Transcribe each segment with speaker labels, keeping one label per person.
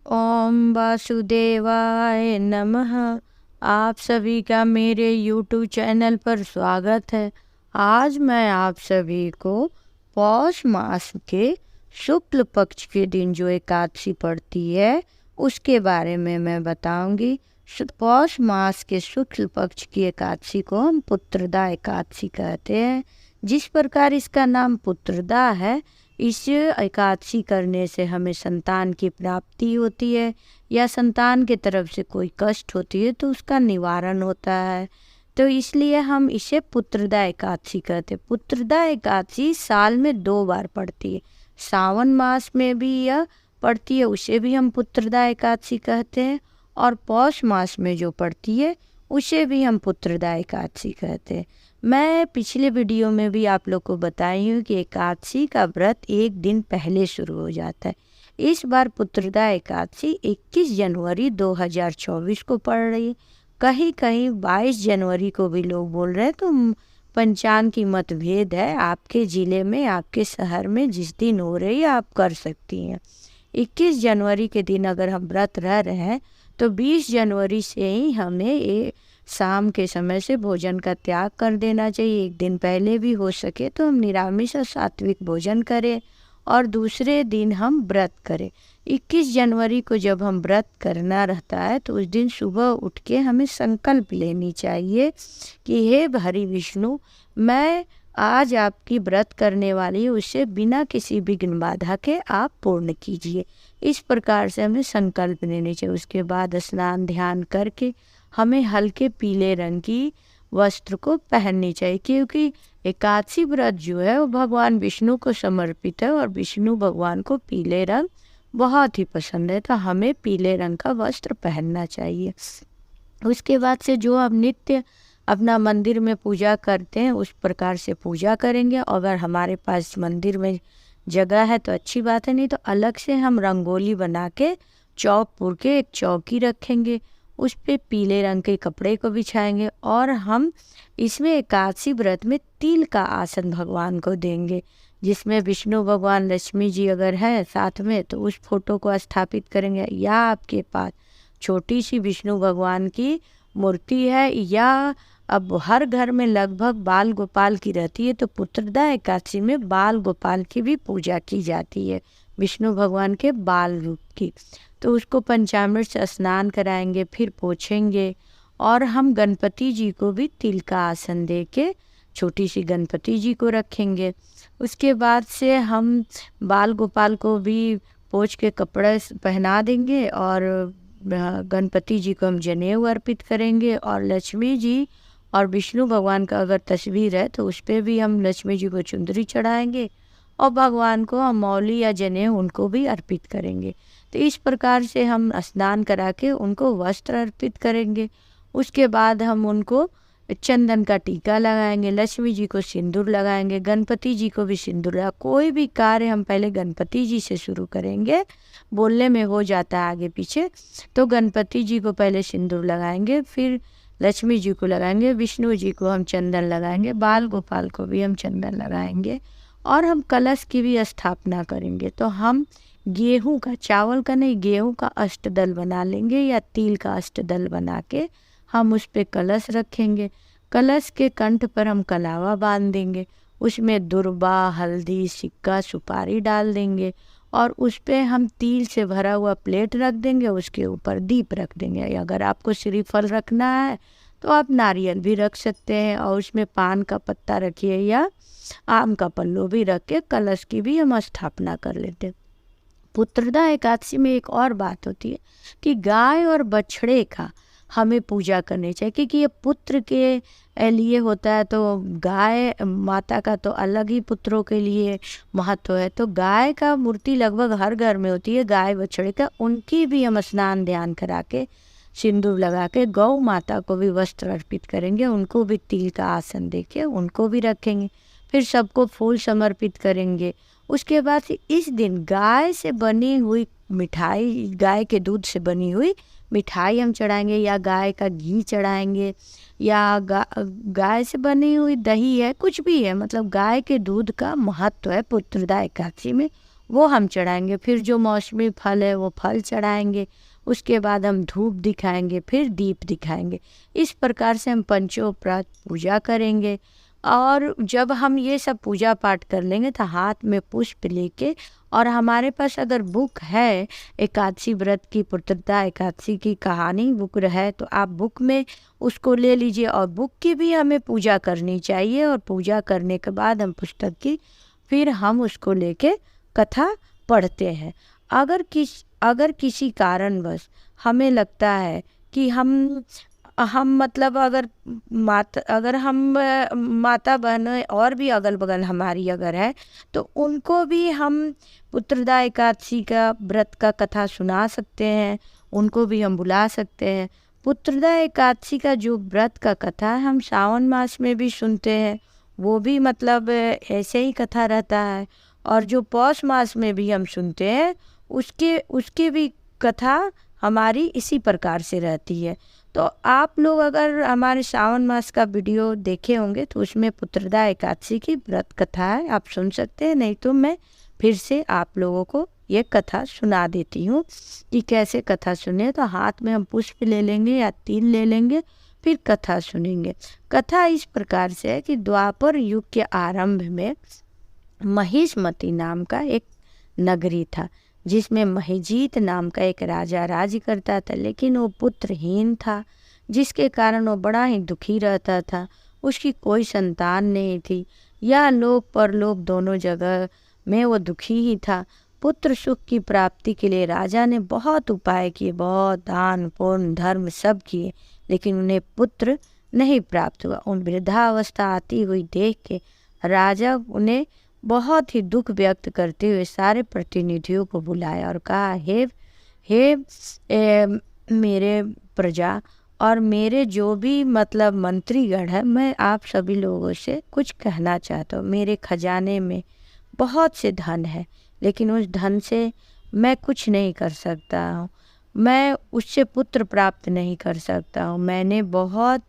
Speaker 1: ओम वासुदेवाय नमः। आप सभी का मेरे YouTube चैनल पर स्वागत है। आज मैं आप सभी को पौष मास के शुक्ल पक्ष के दिन जो एकादशी पड़ती है उसके बारे में मैं बताऊंगी। पौष मास के शुक्ल पक्ष की एकादशी को हम पुत्रदा एकादशी कहते हैं। जिस प्रकार इसका नाम पुत्रदा है, इस एकादशी करने से हमें संतान की प्राप्ति होती है या संतान की तरफ से कोई कष्ट होती है तो उसका निवारण होता है। तो इसलिए हम इसे पुत्रदा एकादशी कहते हैं। पुत्रदा एकादशी साल में 2 बार पड़ती है। सावन मास में भी यह पड़ती है, उसे भी हम पुत्रदा एकादशी कहते हैं, और पौष मास में जो पड़ती है उसे भी हम पुत्रदा एकादशी कहते हैं। मैं पिछले वीडियो में भी आप लोग को बताई हूँ कि एकादशी का व्रत एक दिन पहले शुरू हो जाता है। इस बार पुत्रदा एकादशी 21 जनवरी 2024 को पड़ रही है। कहीं कहीं 22 जनवरी को भी लोग बोल रहे हैं, तो पंचांग की मतभेद है। आपके ज़िले में, आपके शहर में जिस दिन हो रही है आप कर सकती हैं। 21 जनवरी के दिन अगर हम व्रत रह रहे हैं तो 20 जनवरी से ही हमें शाम के समय से भोजन का त्याग कर देना चाहिए। एक दिन पहले भी हो सके तो हम निरामिष और सात्विक भोजन करें और दूसरे दिन हम व्रत करें। 21 जनवरी को जब हम व्रत करना रहता है तो उस दिन सुबह उठ के हमें संकल्प लेनी चाहिए कि हे हरि विष्णु, मैं आज आपकी व्रत करने वाली हूँ, उसे बिना किसी विघ्न बाधा के आप पूर्ण कीजिए। इस प्रकार से हमें संकल्प लेने चाहिए। उसके बाद स्नान ध्यान करके हमें हल्के पीले रंग की वस्त्र को पहननी चाहिए, क्योंकि एकादशी व्रत जो है वो भगवान विष्णु को समर्पित है और विष्णु भगवान को पीले रंग बहुत ही पसंद है, तो हमें पीले रंग का वस्त्र पहनना चाहिए। उसके बाद से जो हम नित्य अपना मंदिर में पूजा करते हैं उस प्रकार से पूजा करेंगे। अगर हमारे पास मंदिर में जगह है तो अच्छी बात है, नहीं तो अलग से हम रंगोली बना के चौक पुर के एक चौकी रखेंगे, उस पे पीले रंग के कपड़े को बिछाएंगे और हम इसमें एकादशी व्रत में तिल का आसन भगवान को देंगे, जिसमें विष्णु भगवान, लक्ष्मी जी अगर है साथ में तो उस फोटो को स्थापित करेंगे, या आपके पास छोटी सी विष्णु भगवान की मूर्ति है या अब हर घर में लगभग बाल गोपाल की रहती है, तो पुत्रदा एकादशी में बाल गोपाल की भी पूजा की जाती है, विष्णु भगवान के बाल रूप की। तो उसको पंचामृत से स्नान कराएंगे, फिर पोछेंगे और हम गणपति जी को भी तिल का आसन दे के छोटी सी गणपति जी को रखेंगे। उसके बाद से हम बाल गोपाल को भी पोछ के कपड़े पहना देंगे और गणपति जी को हम जनेऊ अर्पित करेंगे, और लक्ष्मी जी और विष्णु भगवान का अगर तस्वीर है तो उस पर भी हम लक्ष्मी जी को चुंदरी चढ़ाएंगे और भगवान को हम मौली या जनेऊ उनको भी अर्पित करेंगे। तो इस प्रकार से हम स्नान करा के उनको वस्त्र अर्पित करेंगे। उसके बाद हम उनको चंदन का टीका लगाएंगे, लक्ष्मी जी को सिंदूर लगाएंगे, गणपति जी को भी सिंदूर लगा। कोई भी कार्य हम पहले गणपति जी से शुरू करेंगे, बोलने में हो जाता है आगे पीछे, तो गणपति जी को पहले सिंदूर लगाएंगे, फिर लक्ष्मी जी को लगाएंगे, विष्णु जी को हम चंदन लगाएंगे, बाल गोपाल को भी हम चंदन लगाएंगे और हम कलश की भी स्थापना करेंगे। तो हम गेहूं का, चावल का नहीं, गेहूं का अष्टदल बना लेंगे या तिल का अष्टदल बना के हम उस पे कलश रखेंगे। कलश के कंठ पर हम कलावा बांध देंगे, उसमें दुर्बा, हल्दी, सिक्का, सुपारी डाल देंगे और उस पे हम तिल से भरा हुआ प्लेट रख देंगे, उसके ऊपर दीप रख देंगे। अगर आपको श्रीफल रखना है तो आप नारियल भी रख सकते हैं और उसमें पान का पत्ता रखिए या आम का पल्लू भी रख के कलश की भी हम स्थापना कर लेते हैं। पुत्रदा एकादशी में एक और बात होती है कि गाय और बछड़े का हमें पूजा करनी चाहिए, क्योंकि ये पुत्र के लिए होता है। तो गाय माता का तो अलग ही पुत्रों के लिए महत्व है, तो गाय का मूर्ति लगभग हर घर में होती है, गाय बछड़े का, उनकी भी हम स्नान ध्यान करा के सिंदूर लगा के गौ माता को भी वस्त्र अर्पित करेंगे, उनको भी तिल का आसन दे के उनको भी रखेंगे, फिर सबको फूल समर्पित करेंगे। उसके बाद इस दिन गाय से बनी हुई मिठाई, गाय के दूध से बनी हुई मिठाई हम चढ़ाएंगे या गाय का घी चढ़ाएंगे या गाय से बनी हुई दही है, कुछ भी है, मतलब गाय के दूध का महत्व है पुत्रदा एकादशी में, वो हम चढ़ाएंगे। फिर जो मौसमी फल है वो फल चढ़ाएंगे। उसके बाद हम धूप दिखाएंगे, फिर दीप दिखाएंगे। इस प्रकार से हम पंचोपचार पूजा करेंगे। और जब हम ये सब पूजा पाठ कर लेंगे तो हाथ में पुष्प लेके, और हमारे पास अगर बुक है एकादशी व्रत की, पुत्रदा एकादशी की कहानी बुक है, तो आप बुक में उसको ले लीजिए। और बुक की भी हमें पूजा करनी चाहिए। और पूजा करने के बाद हम पुस्तक की फिर हम उसको लेके कथा पढ़ते हैं। अगर किसी कारणवश हमें लगता है कि हम मतलब अगर हम माता बहन और भी अगल बगल हमारी अगर है, तो उनको भी हम पुत्रदा एकादशी का व्रत का कथा सुना सकते हैं, उनको भी हम बुला सकते हैं। पुत्रदा एकादशी का जो व्रत का कथा है हम सावन मास में भी सुनते हैं, वो भी मतलब ऐसे ही कथा रहता है। और जो पौष मास में भी हम सुनते हैं उसके भी कथा हमारी इसी प्रकार से रहती है। तो आप लोग अगर हमारे सावन मास का वीडियो देखे होंगे तो उसमें पुत्रदा एकादशी की व्रत कथा है, आप सुन सकते हैं। नहीं तो मैं फिर से आप लोगों को ये कथा सुना देती हूँ कि कैसे कथा सुने। तो हाथ में हम पुष्प ले लेंगे या तिल ले लेंगे, फिर कथा सुनेंगे। कथा इस प्रकार से है कि द्वापर युग के आरंभ में महिष्मति नाम का एक नगरी था, जिसमें महिजीत नाम का एक राजा राज्य करता था। लेकिन वो पुत्रहीन था, जिसके कारण वो बड़ा ही दुखी रहता था। उसकी कोई संतान नहीं थी। या लोक परलोक दोनों जगह में वो दुखी ही था। पुत्र सुख की प्राप्ति के लिए राजा ने बहुत उपाय किए, बहुत दान पुण्य धर्म सब किए, लेकिन उन्हें पुत्र नहीं प्राप्त हुआ। उन वृद्धावस्था आती हुई देख के राजा उन्हें बहुत ही दुख व्यक्त करते हुए सारे प्रतिनिधियों को बुलाया और कहा, हे मेरे प्रजा और मेरे जो भी मतलब मंत्रीगण है, मैं आप सभी लोगों से कुछ कहना चाहता हूँ। मेरे खजाने में बहुत से धन है, लेकिन उस धन से मैं कुछ नहीं कर सकता हूँ। मैं उससे पुत्र प्राप्त नहीं कर सकता हूँ। मैंने बहुत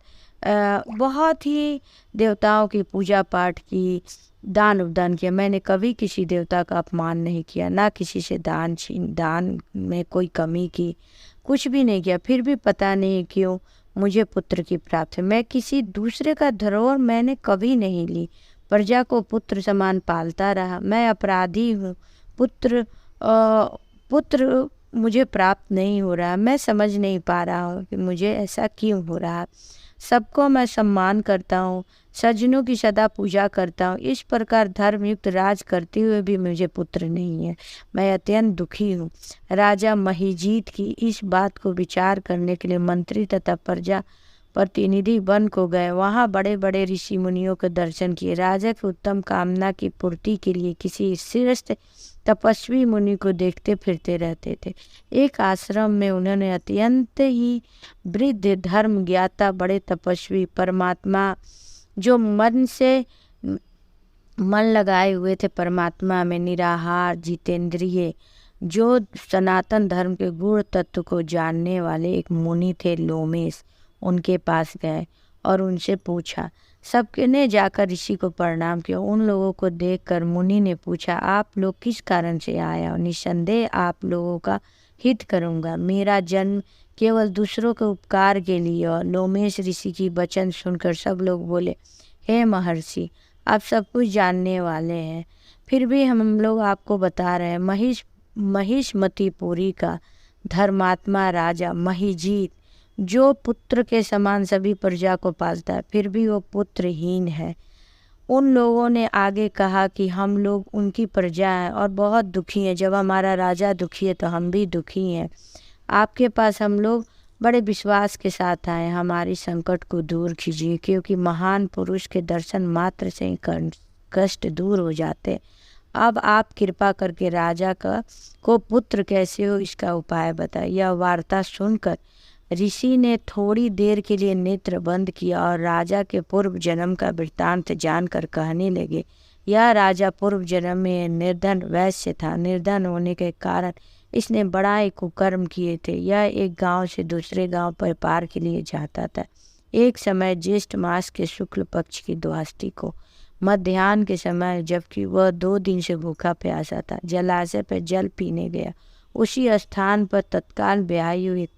Speaker 1: ही देवताओं की पूजा पाठ की, दान उपदान किया। मैंने कभी किसी देवता का अपमान नहीं किया, ना किसी से दान में कोई कमी की, कुछ भी नहीं किया। फिर भी पता नहीं क्यों मुझे पुत्र की प्राप्ति। मैं किसी दूसरे का धरोहर मैंने कभी नहीं ली, प्रजा को पुत्र समान पालता रहा। मैं अपराधी हूँ। पुत्र मुझे प्राप्त नहीं हो रहा। मैं समझ नहीं पा रहा हूँ कि मुझे ऐसा क्यों हो रहा। सबको मैं सम्मान करता हूँ, सज्जनों की सदा पूजा करता हूँ। इस प्रकार धर्मयुक्त राज करते हुए भी मुझे पुत्र नहीं है। मैं अत्यंत दुखी हूँ। राजा महिजीत की इस बात को विचार करने के लिए मंत्री तथा प्रजा प्रतिनिधि वन को गए। वहाँ बड़े बड़े ऋषि मुनियों के दर्शन किए। राजा की उत्तम कामना की पूर्ति के लिए किसी श्रेष्ठ तपस्वी मुनि को देखते फिरते रहते थे। एक आश्रम में उन्होंने अत्यंत ही वृद्ध धर्म ज्ञाता बड़े तपस्वी परमात्मा, जो मन लगाए हुए थे परमात्मा में, निराहार जितेंद्रिय, जो सनातन धर्म के गुण तत्व को जानने वाले एक मुनि थे लोमेश, उनके पास गए और उनसे पूछा। सबने जाकर ऋषि को प्रणाम किया। उन लोगों को देखकर मुनि ने पूछा, आप लोग किस कारण से आए हो? निसंदेह आप लोगों का हित करूँगा। मेरा जन्म केवल दूसरों के उपकार के लिए। और लोमेश ऋषि की वचन सुनकर सब लोग बोले, हे महर्षि, आप सब कुछ जानने वाले हैं, फिर भी हम लोग आपको बता रहे हैं। महिष्मतिपुरी का धर्मात्मा राजा महिजीत, जो पुत्र के समान सभी प्रजा को पालता है, फिर भी वो पुत्रहीन है। उन लोगों ने आगे कहा कि हम लोग उनकी प्रजा हैं और बहुत दुखी हैं। जब हमारा राजा दुखी है तो हम भी दुखी हैं। आपके पास हम लोग बड़े विश्वास के साथ आए। हमारी संकट को दूर कीजिए, क्योंकि महान पुरुष के दर्शन मात्र से ही कष्ट दूर हो जाते। अब आप कृपा करके राजा को पुत्र कैसे हो इसका उपाय बताइए। यह वार्ता सुनकर ऋषि ने थोड़ी देर के लिए नेत्र बंद किया और राजा के पूर्व जन्म का वृत्तांत जानकर कहने लगे। यह राजा पूर्व जन्म में निर्धन वैश्य था। निर्धन होने के कारण इसने बड़ा ही कुकर्म किए थे। यह एक गांव से दूसरे गांव पर पार के लिए जाता था। एक समय ज्येष्ठ मास के शुक्ल पक्ष की द्वादशी को मध्याह्न के समय जबकि वह 2 दिन से भूखा प्यासा था, जलाशय पर जल पीने गया। उसी स्थान पर तत्काल ब्याही हुई एक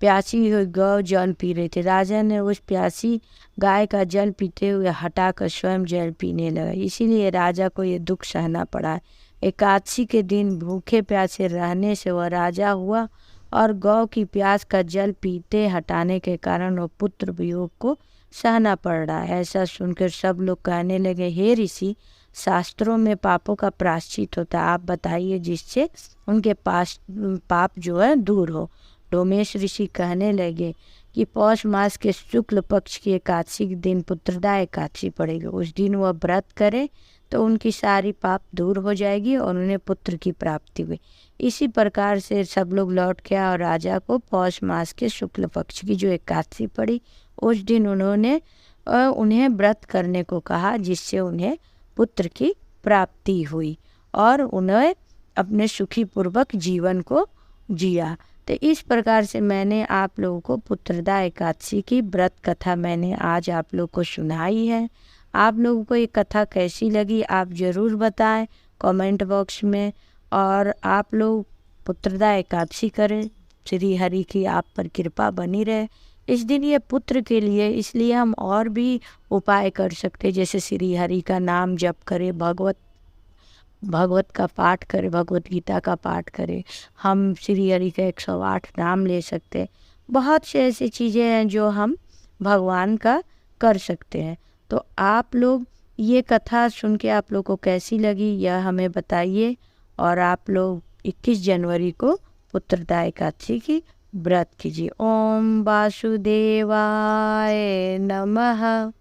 Speaker 1: प्यासी हुई गौ जल पी रही थी। राजा ने उस प्यासी गाय का जल पीते हुए हटाकर स्वयं जल पीने लगा। इसीलिए राजा को ये दुख सहना पड़ा। एकादशी के दिन भूखे प्यासे रहने से वह राजा हुआ और गौ की प्यास का जल पीते हटाने के कारण वह पुत्र वियोग को सहना पड़ रहा है। ऐसा सुनकर सब लोग कहने लगे, हे ऋषि, शास्त्रों में पापों का प्रायश्चित होता है, आप बताइए जिससे उनके पास पाप जो है दूर हो। डोमेश ऋषि कहने लगे कि पौष मास के शुक्ल पक्ष की एकादशी के दिन पुत्रदा एकादशी पड़ेगी। उस दिन वह व्रत करे तो उनकी सारी पाप दूर हो जाएगी और उन्हें पुत्र की प्राप्ति हुई। इसी प्रकार से सब लोग लौट के और राजा को पौष मास के शुक्ल पक्ष की जो एकादशी पड़ी उस दिन उन्हें व्रत करने को कहा, जिससे उन्हें पुत्र की प्राप्ति हुई और उन्हें अपने सुखी पूर्वक जीवन को जिया। तो इस प्रकार से मैंने आप लोगों को पुत्रदा एकादशी की व्रत कथा मैंने आज आप लोग को सुनाई है। आप लोगों को ये कथा कैसी लगी आप ज़रूर बताएं कमेंट बॉक्स में। और आप लोग पुत्रदा एकादशी करें, श्री हरि की आप पर कृपा बनी रहे। इस दिन ये पुत्र के लिए, इसलिए हम और भी उपाय कर सकते, जैसे श्री हरि का नाम जप करें, भगवत का पाठ करें, भगवत गीता का पाठ करें, हम श्री हरि का 108 नाम ले सकते हैं। बहुत से ऐसी चीज़ें हैं जो हम भगवान का कर सकते हैं। तो आप लोग ये कथा सुन के आप लोग को कैसी लगी यह हमें बताइए। और आप लोग 21 जनवरी को पुत्रदा एकादशी की व्रत कीजिए। ओम वासुदेवाय नमः।